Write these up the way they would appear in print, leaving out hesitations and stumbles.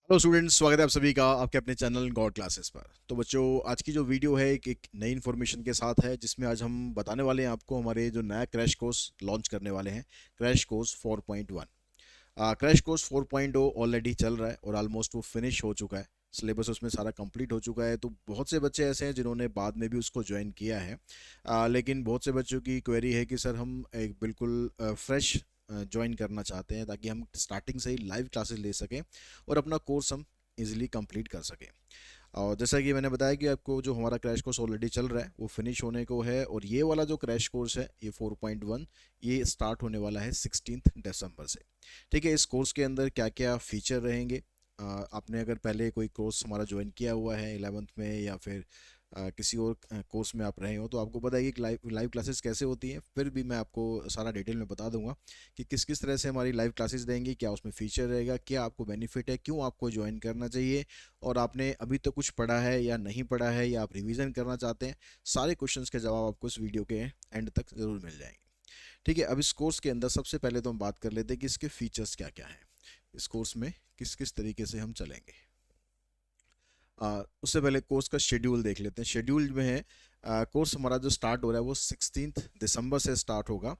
Hello students, स्वागत है आप सभी का आपके अपने चैनल गॉड क्लासेस पर। तो बच्चों, आज की जो वीडियो है एक नई इन्फॉर्मेशन के साथ है, जिसमें आज हम बताने वाले हैं आपको हमारे जो नया क्रैश कोर्स लॉन्च करने वाले हैं, crash course 4.1। Crash course 4.0 already चल रहा है और ऑलमोस्ट वो फिनिश हो चुका है। सिलेबस उसमें सारा कंप्लीट हो चुका है। तो बहुत से बच्चे ऐसे हैं जिन्होंने बाद में भी उसको ज्वाइन किया है। लेकिन बहुत से बच्चों की क्वेरी है कि सर हम एक बिल्कुल फ्रेश ज्वाइन करना चाहते हैं, ताकि हम स्टार्टिंग से ही लाइव क्लासेस ले सकें और अपना कोर्स हम इजीली कंप्लीट कर सकें। और जैसा कि मैंने बताया कि आपको जो हमारा क्रैश कोर्स ऑलरेडी चल रहा है वो फिनिश होने को है, और ये वाला जो क्रैश कोर्स है ये 4.1 ये स्टार्ट होने वाला है 16 दिसंबर से। ठीक है, इस कोर्स के अंदर क्या क्या फीचर रहेंगे, आपने अगर पहले कोई कोर्स हमारा ज्वाइन किया हुआ है 11th में या फिर किसी और कोर्स में आप रहे हो, तो आपको पता है कि लाइव लाइव क्लासेस कैसे होती हैं। फिर भी मैं आपको सारा डिटेल में बता दूंगा कि किस किस तरह से हमारी लाइव क्लासेस देंगी, क्या उसमें फीचर रहेगा, क्या आपको बेनिफिट है, क्यों आपको ज्वाइन करना चाहिए, और आपने अभी तक कुछ पढ़ा है या नहीं पढ़ा है, या आप रिवीजन करना चाहते हैं। सारे क्वेश्चंस के जवाब आपको इस वीडियो के एंड तक ज़रूर मिल जाएंगे। ठीक है, अब इस कोर्स के अंदर सबसे पहले तो हम बात कर लेते हैं कि इसके फीचर्स क्या क्या हैं, इस कोर्स में किस किस तरीके से हम चलेंगे। उससे पहले कोर्स का शेड्यूल देख लेते हैं। शेड्यूल में है, कोर्स हमारा जो स्टार्ट हो रहा है वो 16 दिसंबर से स्टार्ट होगा।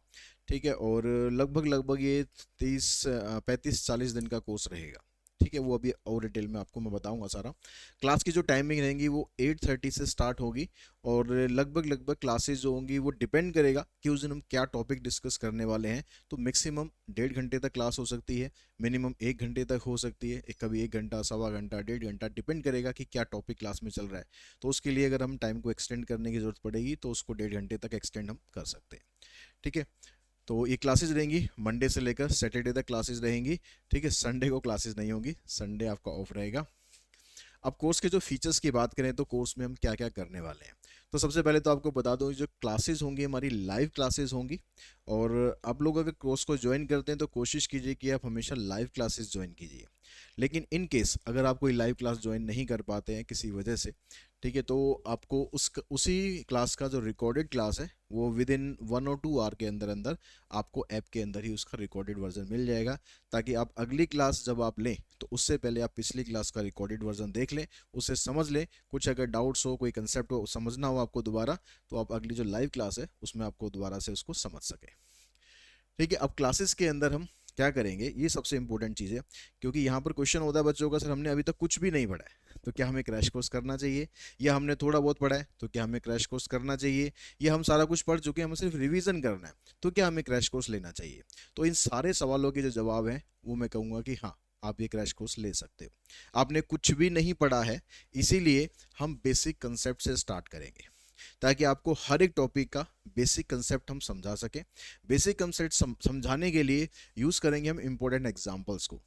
ठीक है, और लगभग लगभग ये 35-40 दिन का कोर्स रहेगा। ठीक है, वो अभी और डिटेल में आपको मैं बताऊंगा सारा। क्लास की जो टाइमिंग रहेंगी वो 8:30 से स्टार्ट होगी, और लगभग लगभग क्लासेस जो होंगी वो डिपेंड करेगा कि उस दिन हम क्या टॉपिक डिस्कस करने वाले हैं। तो मैक्सिमम 1.5 घंटे तक क्लास हो सकती है, मिनिमम 1 घंटे तक हो सकती है, कभी 1 घंटा, सवा घंटा, 1.5 घंटा, डिपेंड करेगा कि क्या टॉपिक क्लास में चल रहा है। तो उसके लिए अगर हम टाइम को एक्सटेंड करने की ज़रूरत पड़ेगी तो उसको 1.5 घंटे तक एक्सटेंड हम कर सकते हैं। ठीक है, तो ये क्लासेस रहेंगी मंडे से लेकर सैटरडे तक क्लासेस रहेंगी। ठीक है, संडे को क्लासेस नहीं होगी, संडे आपका ऑफ रहेगा। अब कोर्स के जो फीचर्स की बात करें तो कोर्स में हम क्या क्या करने वाले हैं, तो सबसे पहले तो आपको बता दूं, जो क्लासेस होंगी हमारी लाइव क्लासेस होंगी। और आप लोग अगर कोर्स को ज्वाइन करते हैं तो कोशिश कीजिए कि आप हमेशा लाइव क्लासेस ज्वाइन कीजिए। लेकिन इन केस अगर आप कोई लाइव क्लास ज्वाइन नहीं कर पाते हैं किसी वजह से, ठीक है, तो आपको उसी क्लास का जो रिकॉर्डेड क्लास है वो विद इन 1 और 2 आवर के अंदर अंदर आपको ऐप के अंदर ही उसका रिकॉर्डेड वर्जन मिल जाएगा, ताकि आप अगली क्लास जब आप लें तो उससे पहले आप पिछली क्लास का रिकॉर्डेड वर्जन देख लें, उसे समझ लें। कुछ अगर डाउट्स हो, कोई कंसेप्ट हो समझना हो आपको दोबारा, तो आप अगली जो लाइव क्लास है उसमें आपको दोबारा से उसको समझ सकें। ठीक है, अब क्लासेस के अंदर हम क्या करेंगे, ये सबसे इंपॉर्टेंट चीज़ है। क्योंकि यहाँ पर क्वेश्चन होता है बच्चों का, सर हमने अभी तक कुछ भी नहीं पढ़ा है तो क्या हमें क्रैश कोर्स करना चाहिए, या हमने थोड़ा बहुत पढ़ा है तो क्या हमें क्रैश कोर्स करना चाहिए, या हम सारा कुछ पढ़ चुके हैं हमें सिर्फ रिवीजन करना है तो क्या हमें क्रैश कोर्स लेना चाहिए। तो इन सारे सवालों के जो जवाब हैं वो मैं कहूँगा कि हाँ, आप ये क्रैश कोर्स ले सकते हो। आपने कुछ भी नहीं पढ़ा है, इसीलिए हम बेसिक कंसेप्ट से स्टार्ट करेंगे, ताकि आपको हर एक टॉपिक का बेसिक कंसेप्ट हम समझा सकें। बेसिक कंसेप्ट समझाने के लिए यूज़ करेंगे हम इंपॉर्टेंट एग्जांपल्स को।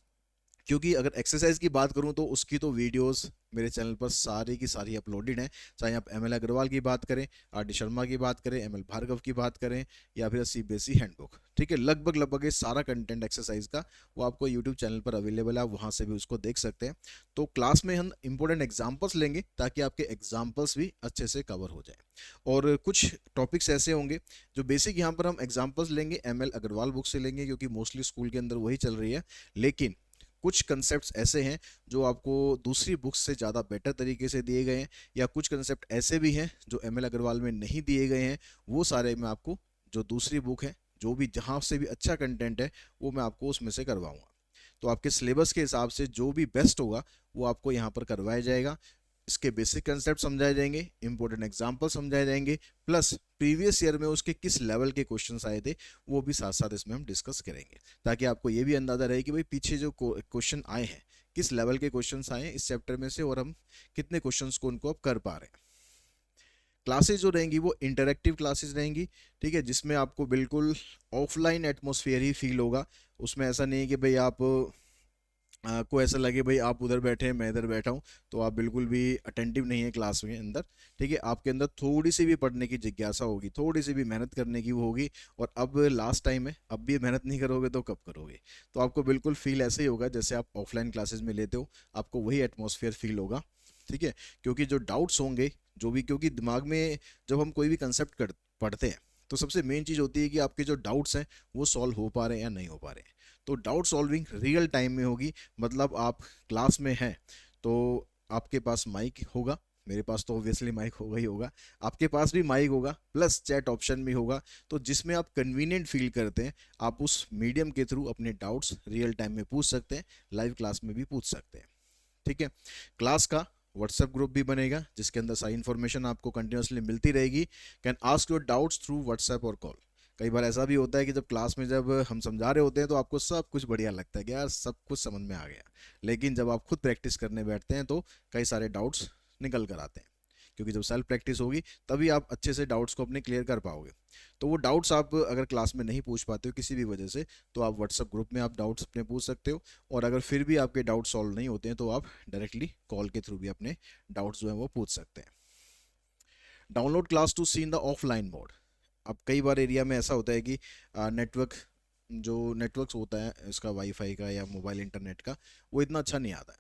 क्योंकि अगर एक्सरसाइज की बात करूं तो उसकी तो वीडियोस मेरे चैनल पर सारी की सारी अपलोडेड हैं। चाहे आप एम एल अग्रवाल की बात करें, आर डी शर्मा की बात करें, एम एल भार्गव की बात करें, या फिर सीबीएसई हैंडबुक। ठीक है, लगभग लगभग ये सारा कंटेंट एक्सरसाइज का वो आपको यूट्यूब चैनल पर अवेलेबल है, आप वहाँ से भी उसको देख सकते हैं। तो क्लास में हम इंपॉर्टेंट एग्जाम्पल्स लेंगे ताकि आपके एग्जाम्पल्स भी अच्छे से कवर हो जाए। और कुछ टॉपिक्स ऐसे होंगे जो बेसिक यहाँ पर हम एग्जाम्पल्स लेंगे एम एल अग्रवाल बुक से लेंगे, क्योंकि मोस्टली स्कूल के अंदर वही चल रही है। लेकिन कुछ कंसेप्ट ऐसे हैं जो आपको दूसरी बुक्स से ज़्यादा बेटर तरीके से दिए गए हैं, या कुछ कंसेप्ट ऐसे भी हैं जो एम एल अग्रवाल में नहीं दिए गए हैं। वो सारे मैं आपको, जो दूसरी बुक है, जो भी जहाँ से भी अच्छा कंटेंट है वो मैं आपको उसमें से करवाऊँगा। तो आपके सिलेबस के हिसाब से जो भी बेस्ट होगा वो आपको यहाँ पर करवाया जाएगा। इसके बेसिक कंसेप्ट समझाए जाएंगे, इंपॉर्टेंट एग्जाम्पल समझाए जाएंगे, प्लस प्रीवियस ईयर में उसके किस लेवल के क्वेश्चंस आए थे वो भी साथ साथ इसमें हम डिस्कस करेंगे, ताकि आपको ये भी अंदाजा रहे कि भाई पीछे जो क्वेश्चन आए हैं किस लेवल के क्वेश्चंस आए हैं इस चैप्टर में से, और हम कितने क्वेश्चंस को उनको अब कर पा रहे हैं। क्लासेस जो रहेंगी वो इंटरेक्टिव क्लासेस रहेंगी। ठीक है, जिसमें आपको बिल्कुल ऑफलाइन एटमोसफियर ही फील होगा। उसमें ऐसा नहीं है कि भाई आप को ऐसा लगे भाई आप उधर बैठे हैं मैं इधर बैठा हूँ, तो आप बिल्कुल भी अटेंटिव नहीं है क्लास में अंदर। ठीक है, आपके अंदर थोड़ी सी भी पढ़ने की जिज्ञासा होगी, थोड़ी सी भी मेहनत करने की वो होगी। और अब लास्ट टाइम है, अब भी मेहनत नहीं करोगे तो कब करोगे। तो आपको बिल्कुल फील ऐसे ही होगा जैसे आप ऑफलाइन क्लासेस में लेते हो, आपको वही एटमोसफियर फील होगा। ठीक है, क्योंकि जो डाउट्स होंगे जो भी, क्योंकि दिमाग में जब हम कोई भी कंसेप्ट पढ़ते हैं तो सबसे मेन चीज़ होती है कि आपके जो डाउट्स हैं वो सॉल्व हो पा रहे हैं या नहीं हो पा रहे हैं। तो डाउट सॉल्विंग रियल टाइम में होगी, मतलब आप क्लास में हैं तो आपके पास माइक होगा, मेरे पास तो ऑब्वियसली माइक होगा ही होगा, आपके पास भी माइक होगा, प्लस चैट ऑप्शन भी होगा, तो जिसमें आप कन्वीनियंट फील करते हैं आप उस मीडियम के थ्रू अपने डाउट्स रियल टाइम में पूछ सकते हैं, लाइव क्लास में भी पूछ सकते हैं। ठीक है, क्लास का व्हाट्सएप ग्रुप भी बनेगा जिसके अंदर सारी इन्फॉर्मेशन आपको कंटिन्यूसली मिलती रहेगी। Can ask your doubts through WhatsApp और कॉल। कई बार ऐसा भी होता है कि जब क्लास में जब हम समझा रहे होते हैं तो आपको सब कुछ बढ़िया लगता है कि यार सब कुछ समझ में आ गया, लेकिन जब आप खुद प्रैक्टिस करने बैठते हैं तो कई सारे डाउट्स निकल कर आते हैं, क्योंकि जब सेल्फ प्रैक्टिस होगी तभी आप अच्छे से डाउट्स को अपने क्लियर कर पाओगे। तो वो डाउट्स आप अगर क्लास में नहीं पूछ पाते हो किसी भी वजह से, तो आप व्हाट्सएप ग्रुप में आप डाउट्स अपने पूछ सकते हो, और अगर फिर भी आपके डाउट सॉल्व नहीं होते हैं तो आप डायरेक्टली कॉल के थ्रू भी अपने डाउट्स जो है वो पूछ सकते हैं। Download class to see in the offline mode. अब कई बार एरिया में ऐसा होता है कि नेटवर्क, जो नेटवर्क होता है इसका वाईफाई का या मोबाइल इंटरनेट का, वो इतना अच्छा नहीं आता है,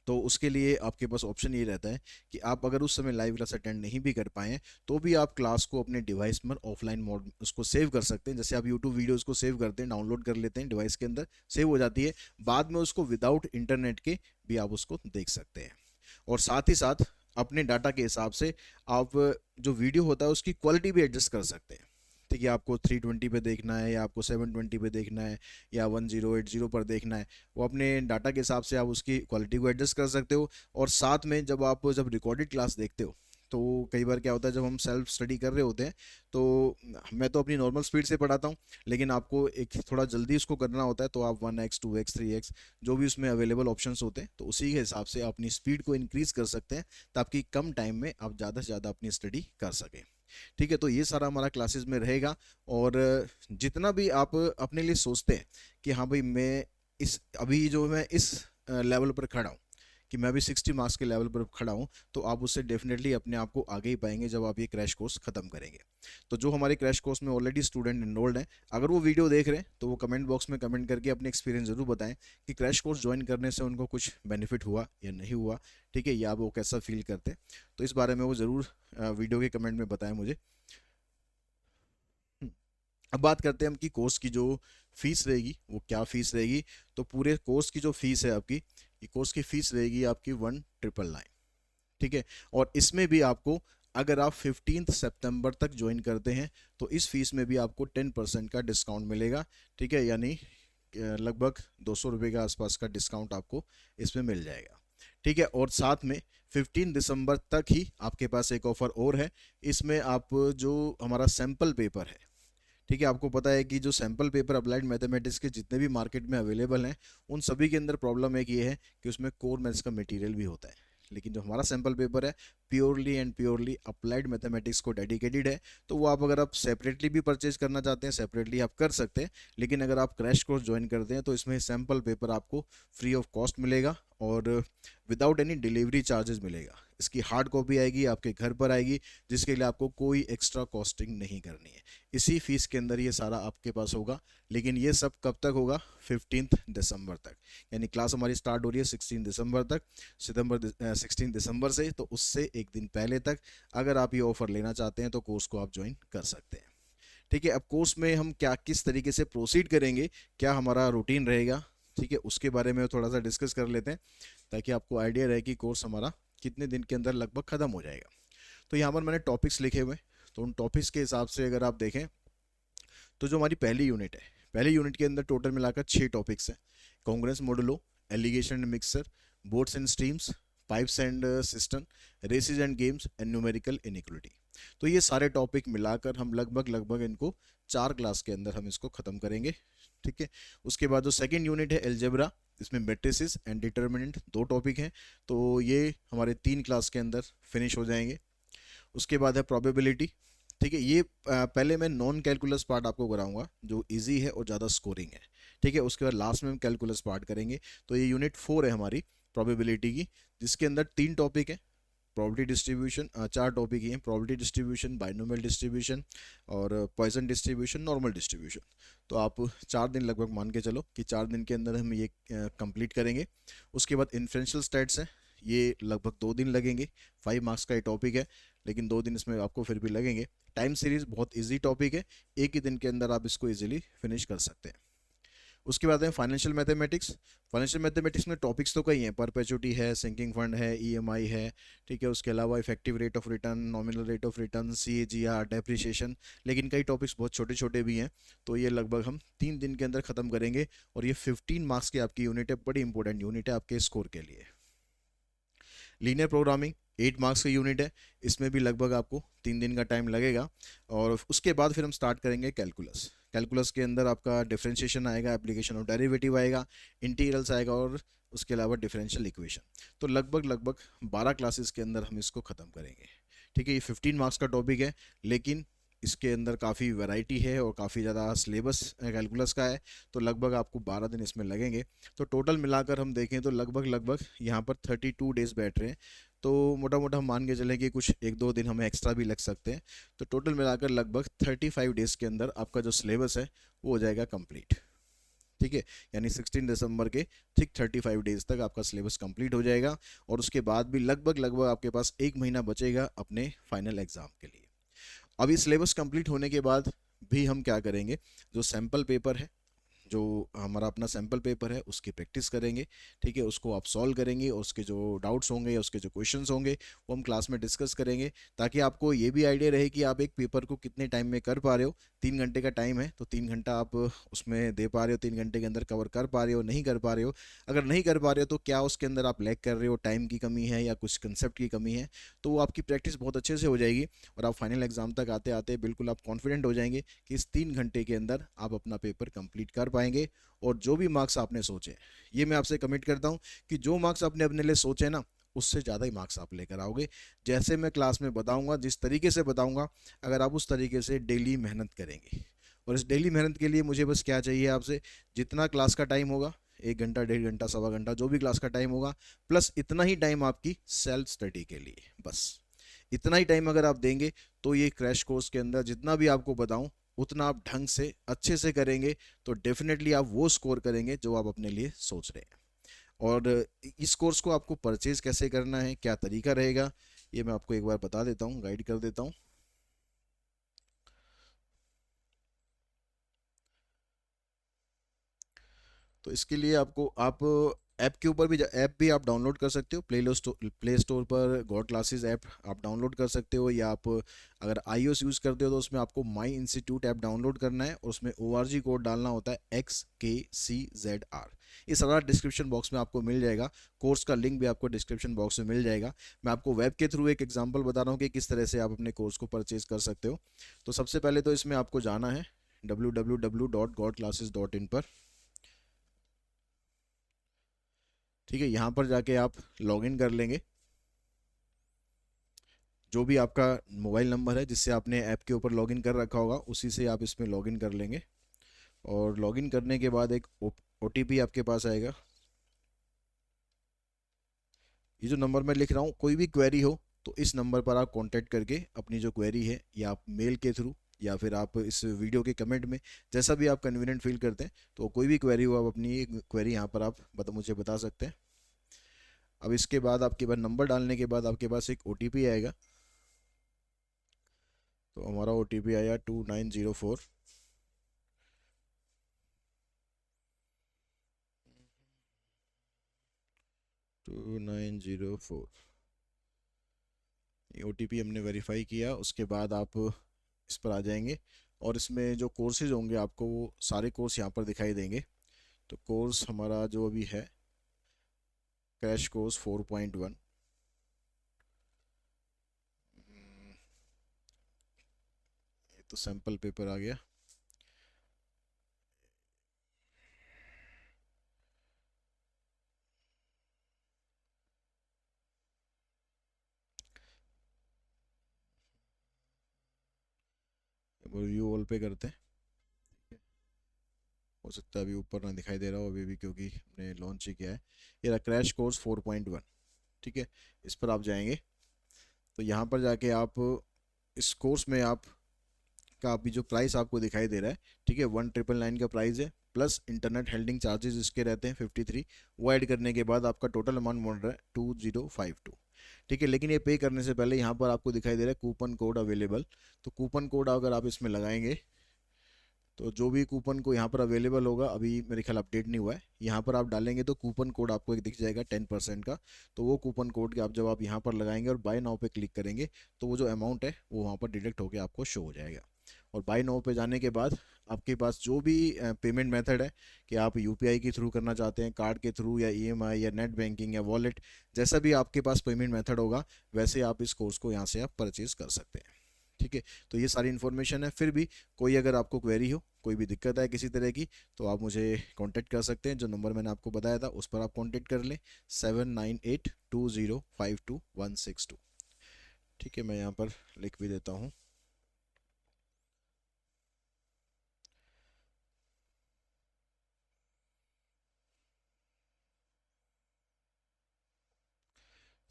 तो उसके लिए आपके पास ऑप्शन ये रहता है कि आप अगर उस समय लाइव क्लास अटेंड नहीं भी कर पाएँ तो भी आप क्लास को अपने डिवाइस पर ऑफलाइन मोड उसको सेव कर सकते हैं। जैसे आप यूट्यूब वीडियोस को सेव करते हैं, डाउनलोड कर लेते हैं, डिवाइस के अंदर सेव हो जाती है, बाद में उसको विदाउट इंटरनेट के भी आप उसको देख सकते हैं। और साथ ही साथ अपने डाटा के हिसाब से आप जो वीडियो होता है उसकी क्वालिटी भी एडजस्ट कर सकते हैं। ठीक है, आपको 320 पे देखना है या आपको 720 पे देखना है या 1080 पर देखना है, वो अपने डाटा के हिसाब से आप उसकी क्वालिटी को एडजस्ट कर सकते हो। और साथ में जब रिकॉर्डेड क्लास देखते हो तो कई बार क्या होता है, जब हम सेल्फ स्टडी कर रहे होते हैं तो मैं तो अपनी नॉर्मल स्पीड से पढ़ाता हूँ, लेकिन आपको एक थोड़ा जल्दी उसको करना होता है तो आप 1x 2x 3x जो भी उसमें अवेलेबल ऑप्शंस होते हैं तो उसी के हिसाब से अपनी स्पीड को इंक्रीज कर सकते हैं, ताकि कम टाइम में आप ज़्यादा से ज़्यादा अपनी स्टडी कर सकें। ठीक है, तो ये सारा हमारा क्लासेस में रहेगा। और जितना भी आप अपने लिए सोचते हैं कि हाँ भाई मैं इस अभी जो मैं इस लेवल पर खड़ा हूँ कि मैं अभी 60 मार्क्स के लेवल पर खड़ा हूँ, तो आप उससे डेफिनेटली अपने आप को आगे ही पाएंगे जब आप ये क्रैश कोर्स खत्म करेंगे। तो जो हमारे क्रैश कोर्स में ऑलरेडी स्टूडेंट इनरोल्ड हैं, अगर वो वीडियो देख रहे हैं तो वो कमेंट बॉक्स में कमेंट करके अपने एक्सपीरियंस जरूर बताएं कि क्रैश कोर्स ज्वाइन करने से उनको कुछ बेनिफिट हुआ या नहीं हुआ। ठीक है, या वो कैसा फील करते हैं, तो इस बारे में वो ज़रूर वीडियो के कमेंट में बताएं मुझे। अब बात करते हैं हम कि कोर्स की जो फीस रहेगी वो क्या फीस रहेगी। तो पूरे कोर्स की जो फीस है आपकी, ये कोर्स की फीस रहेगी आपकी 1999। ठीक है, और इसमें भी आपको अगर आप 15 सितंबर तक ज्वाइन करते हैं तो इस फीस में भी आपको 10% का डिस्काउंट मिलेगा। ठीक है, यानी लगभग 200 रुपये के आसपास का डिस्काउंट आपको इसमें मिल जाएगा। ठीक है, और साथ में 15 दिसंबर तक ही आपके पास एक ऑफर और है। इसमें आप जो हमारा सैम्पल पेपर है, ठीक है, आपको पता है कि जो सैम्पल पेपर अप्लाइड मैथमेटिक्स के जितने भी मार्केट में अवेलेबल हैं उन सभी के अंदर प्रॉब्लम एक ये है कि उसमें कोर मैथ्स का मटेरियल भी होता है, लेकिन जो हमारा सैम्पल पेपर है purely and purely applied mathematics को डेडिकेटेड है। तो वो आप अगर आप सेपरेटली भी परचेज करना चाहते हैं सेपरेटली आप कर सकते हैं, लेकिन अगर आप क्रैश कोर्स ज्वाइन करते हैं तो इसमें सैम्पल पेपर आपको फ्री ऑफ कॉस्ट मिलेगा और विदाउट एनी डिलीवरी चार्जेस मिलेगा। इसकी हार्ड कॉपी आएगी आपके घर पर आएगी, जिसके लिए आपको कोई एक्स्ट्रा कॉस्टिंग नहीं करनी है। इसी फीस के अंदर ये सारा आपके पास होगा, लेकिन ये सब कब तक होगा? 15 दिसंबर तक, यानी क्लास हमारी स्टार्ट हो रही है 16 दिसंबर तक, 16 दिसंबर से, तो उससे एक दिन पहले तक अगर आप ये ऑफर लेना चाहते हैं तो कोर्स को आप ज्वाइन कर सकते हैं। ठीक है, अब कोर्स में हम क्या किस तरीके से प्रोसीड करेंगे, क्या हमारा रूटीन रहेगा, ठीक है, उसके बारे में थोड़ा सा डिस्कस कर लेते हैं ताकि आपको आइडिया रहे कि कोर्स हमारा कितने दिन के अंदर लगभग ख़त्म हो जाएगा। तो यहाँ पर मैंने टॉपिक्स लिखे हुए, तो उन टॉपिक्स के हिसाब से अगर आप देखें तो जो हमारी पहली यूनिट है, पहली यूनिट के अंदर टोटल मिलाकर 6 टॉपिक्स हैं। Congruence modulo, alligation and mixture, boats and streams, pipes and cistern, races and games and numerical inequality. तो ये सारे टॉपिक मिलाकर हम लगभग लगभग इनको 4 क्लास के अंदर हम इसको ख़त्म करेंगे। ठीक है, उसके बाद जो सेकेंड यूनिट है एल्जेब्रा, इसमें मैट्रिसेस एंड डिटर्मिनेंट 2 टॉपिक हैं, तो ये हमारे 3 क्लास के अंदर फिनिश हो जाएंगे। उसके बाद है प्रोबेबिलिटी। ठीक है, ये पहले मैं नॉन कैलकुलस पार्ट आपको कराऊंगा जो इजी है और ज़्यादा स्कोरिंग है। ठीक है, उसके बाद लास्ट में हम कैलकुलस पार्ट करेंगे। तो ये यूनिट 4 है हमारी प्रोबेबिलिटी की, जिसके अंदर 3 टॉपिक है। प्रॉबिलिटी डिस्ट्रीब्यूशन, 4 टॉपिक ही हैं, प्रॉबिलिटी डिस्ट्रीब्यूशन, बाइनोमियल डिस्ट्रीब्यूशन और पॉइसन डिस्ट्रीब्यूशन, नॉर्मल डिस्ट्रीब्यूशन। तो आप 4 दिन लगभग मान के चलो कि 4 दिन के अंदर हम ये कंप्लीट करेंगे। उसके बाद इन्फ्रेंशियल स्टैट्स हैं, ये लगभग 2 दिन लगेंगे। 5 मार्क्स का ये टॉपिक है, लेकिन 2 दिन इसमें आपको फिर भी लगेंगे। टाइम सीरीज बहुत इजी टॉपिक है, एक ही दिन के अंदर आप इसको इजीली फिनिश कर सकते हैं। उसके बाद है फाइनेंशियल मैथमेटिक्स। फाइनेंशियल मैथमेटिक्स में टॉपिक्स तो कई हैं, परपेचुटी है, सिंकिंग फंड है, ईएमआई है, ठीक है। उसके अलावा effective rate of return, nominal rate of return, CAGR, depreciation. लेकिन कई टॉपिक्स बहुत छोटे छोटे भी हैं, तो ये लगभग हम 3 दिन के अंदर ख़त्म करेंगे। और ये 15 मार्क्स की आपकी यूनिट है, बड़ी इंपॉर्टेंट यूनिट है आपके स्कोर के लिए। लीनियर प्रोग्रामिंग 8 मार्क्स की यूनिट है, इसमें भी लगभग आपको 3 दिन का टाइम लगेगा। और उसके बाद फिर हम स्टार्ट करेंगे कैलकुलस। कैलकुलस के अंदर आपका डिफरेंशिएशन आएगा, एप्लीकेशन ऑफ डेरिवेटिव आएगा, इंटीग्रल्स आएगा, और उसके अलावा डिफरेंशियल इक्वेशन। तो लगभग लगभग 12 क्लासेस के अंदर हम इसको ख़त्म करेंगे, ठीक है। ये 15 मार्क्स का टॉपिक है, लेकिन इसके अंदर काफ़ी वैरायटी है और काफ़ी ज़्यादा सिलेबस कैलकुलस का है। तो लगभग आपको 12 दिन इसमें लगेंगे। तो टोटल मिलाकर हम देखें तो लगभग लगभग यहाँ पर 32 डेज बैठ रहे हैं। तो मोटा मोटा हम मान के चलें कि कुछ 1-2 दिन हमें एक्स्ट्रा भी लग सकते हैं। तो टोटल मिलाकर लगभग 35 डेज के अंदर आपका जो सिलेबस है वो हो जाएगा कंप्लीट, ठीक है। यानी 16 दिसंबर के ठीक 35 डेज तक आपका सिलेबस कंप्लीट हो जाएगा। और उसके बाद भी लगभग लगभग आपके पास 1 महीना बचेगा अपने फाइनल एग्जाम के लिए। अभी सिलेबस कंप्लीट होने के बाद भी हम क्या करेंगे, जो सैम्पल पेपर है, जो हमारा अपना सैम्पल पेपर है, उसकी प्रैक्टिस करेंगे, ठीक है। उसको आप सॉल्व करेंगे, और उसके जो डाउट्स होंगे या उसके जो क्वेश्चंस होंगे वो हम क्लास में डिस्कस करेंगे, ताकि आपको ये भी आइडिया रहे कि आप एक पेपर को कितने टाइम में कर पा रहे हो। 3 घंटे का टाइम है, तो 3 घंटा आप उसमें दे पा रहे हो, 3 घंटे के अंदर कवर कर पा रहे हो, नहीं कर पा रहे हो। अगर नहीं कर पा रहे हो तो क्या उसके अंदर आप लैग कर रहे हो, टाइम की कमी है या कुछ कंसेप्ट की कमी है, तो वो आपकी प्रैक्टिस बहुत अच्छे से हो जाएगी। और आप फाइनल एग्जाम तक आते आते बिल्कुल आप कॉन्फिडेंट हो जाएंगे कि इस 3 घंटे के अंदर आप अपना पेपर कंप्लीट कर पाएंगे। और जो भी मार्क्स आपने सोचे, ये मैं आपसे कमिट करता हूँ कि जो मार्क्स आपने अपने लिए सोचे ना, उससे ज़्यादा ही मार्क्स आप लेकर आओगे। जैसे मैं क्लास में बताऊंगा, जिस तरीके से बताऊंगा, अगर आप उस तरीके से डेली मेहनत करेंगे। और इस डेली मेहनत के लिए मुझे बस क्या चाहिए आपसे, जितना क्लास का टाइम होगा, 1 घंटा, 1.5 घंटा, सवा घंटा, जो भी क्लास का टाइम होगा, प्लस इतना ही टाइम आपकी सेल्फ स्टडी के लिए, बस इतना ही टाइम अगर आप देंगे, तो ये क्रैश कोर्स के अंदर जितना भी आपको बताऊं उतना आप ढंग से अच्छे से करेंगे, तो डेफिनेटली आप वो स्कोर करेंगे जो आप अपने लिए सोच रहे हैं। और इस कोर्स को आपको परचेज कैसे करना है, क्या तरीका रहेगा, ये मैं आपको एक बार बता देता हूँ, गाइड कर देता हूँ। तो इसके लिए आपको आप ऐप के ऊपर भी ऐप भी आप डाउनलोड कर सकते हो, प्ले स्टोर पर गॉड क्लासेस ऐप आप डाउनलोड कर सकते हो। या आप अगर iOS यूज़ करते हो तो उसमें आपको माई इंस्टीट्यूट ऐप डाउनलोड करना है, और उसमें ORG कोड डालना होता है XKCZR। ये सारा डिस्क्रिप्शन बॉक्स में आपको मिल जाएगा। कोर्स का लिंक भी आपको डिस्क्रिप्शन बॉक्स में मिल जाएगा। मैं आपको वेब के थ्रू एक एग्जांपल बता रहा हूँ कि किस तरह से आप अपने कोर्स को परचेज कर सकते हो। तो सबसे पहले तो इसमें आपको जाना है www.godclasses.in पर, ठीक है। यहाँ पर जाके आप लॉगिन कर लेंगे, जो भी आपका मोबाइल नंबर है जिससे आपने ऐप के ऊपर लॉगिन कर रखा होगा, उसी से आप इसमें लॉगिन कर लेंगे। और लॉगिन करने के बाद एक OTP आपके पास आएगा। ये जो नंबर मैं लिख रहा हूँ, कोई भी क्वेरी हो तो इस नंबर पर आप कांटेक्ट करके अपनी जो क्वेरी है, या आप मेल के थ्रू, या फिर आप इस वीडियो के कमेंट में, जैसा भी आप कन्वीनियंट फील करते हैं, तो कोई भी क्वेरी हो आप अपनी क्वेरी यहाँ पर आप मुझे बता सकते हैं। अब इसके बाद आपके पास नंबर डालने के बाद आपके पास एक OTP आएगा। तो हमारा OTP आया 2904। 2904, ये OTP हमने वेरीफाई किया। उसके बाद आप इस पर आ जाएंगे, और इसमें जो कोर्सेज होंगे आपको वो सारे कोर्स यहाँ पर दिखाई देंगे। तो कोर्स हमारा जो अभी है, क्रैश कोर्स 4.1, ये तो सैम्पल पेपर आ गया। व्यू ऑल पे करते हैं, हो सकता है अभी ऊपर ना दिखाई दे रहा हो अभी भी, क्योंकि हमने लॉन्च ही किया है। ये रहा क्रैश कोर्स 4.1, ठीक है। इस पर आप जाएंगे, तो यहाँ पर जाके आप इस कोर्स में आप का अभी जो प्राइस आपको दिखाई दे रहा है, ठीक है, 1999 का प्राइस है, प्लस इंटरनेट हेल्डिंग चार्जेस इसके रहते हैं 53। वो ऐड करने के बाद आपका टोटल अमाउंट बन रहा है 2052, ठीक है। लेकिन ये पे करने से पहले यहाँ पर आपको दिखाई दे रहा है कूपन कोड अवेलेबल। तो कूपन कोड अगर आप इसमें लगाएंगे तो जो भी कूपन को यहाँ पर अवेलेबल होगा, अभी मेरे ख्याल अपडेट नहीं हुआ है, यहाँ पर आप डालेंगे तो कूपन कोड आपको एक दिख जाएगा 10% का। तो वो कूपन कोड के आप जब आप यहाँ पर लगाएंगे और बाय नाउ पे क्लिक करेंगे तो वो जो अमाउंट है वो वहाँ पर डिडक्ट होकर आपको शो हो जाएगा। और बाय नाउ पे जाने के बाद आपके पास जो भी पेमेंट मेथड है, कि आप यूपीआई के थ्रू करना चाहते हैं, कार्ड के थ्रू, या ईएमआई, या नेट बैंकिंग, या वॉलेट, जैसा भी आपके पास पेमेंट मेथड होगा वैसे आप इस कोर्स को यहाँ से आप परचेज कर सकते हैं। ठीक है, तो ये सारी इन्फॉर्मेशन है। फिर भी कोई अगर आपको क्वेरी हो, कोई भी दिक्कत है किसी तरह की, तो आप मुझे कांटेक्ट कर सकते हैं। जो नंबर मैंने आपको बताया था उस पर आप कांटेक्ट कर लें, 7982052162। ठीक है, मैं यहाँ पर लिख भी देता हूँ।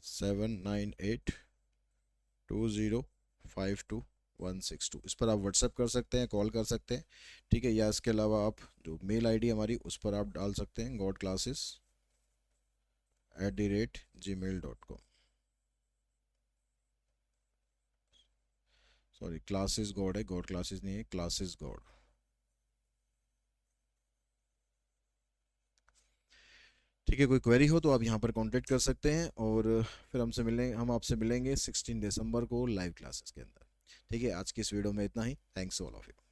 7982052162, इस पर आप व्हाट्सएप कर सकते हैं, कॉल कर सकते हैं। ठीक है, या इसके अलावा आप जो मेल आईडी हमारी उस पर आप डाल सकते हैं, godclasses@gmail.com। सॉरी, क्लासेस गॉड है, गॉड क्लासेस नहीं है, क्लासेस गॉड। ठीक है, कोई क्वेरी हो तो आप यहाँ पर कांटेक्ट कर सकते हैं। और फिर हम आपसे मिलेंगे 16 दिसंबर को लाइव क्लासेस के अंदर। ठीक है, आज की इस वीडियो में इतना ही। Thanks all of you.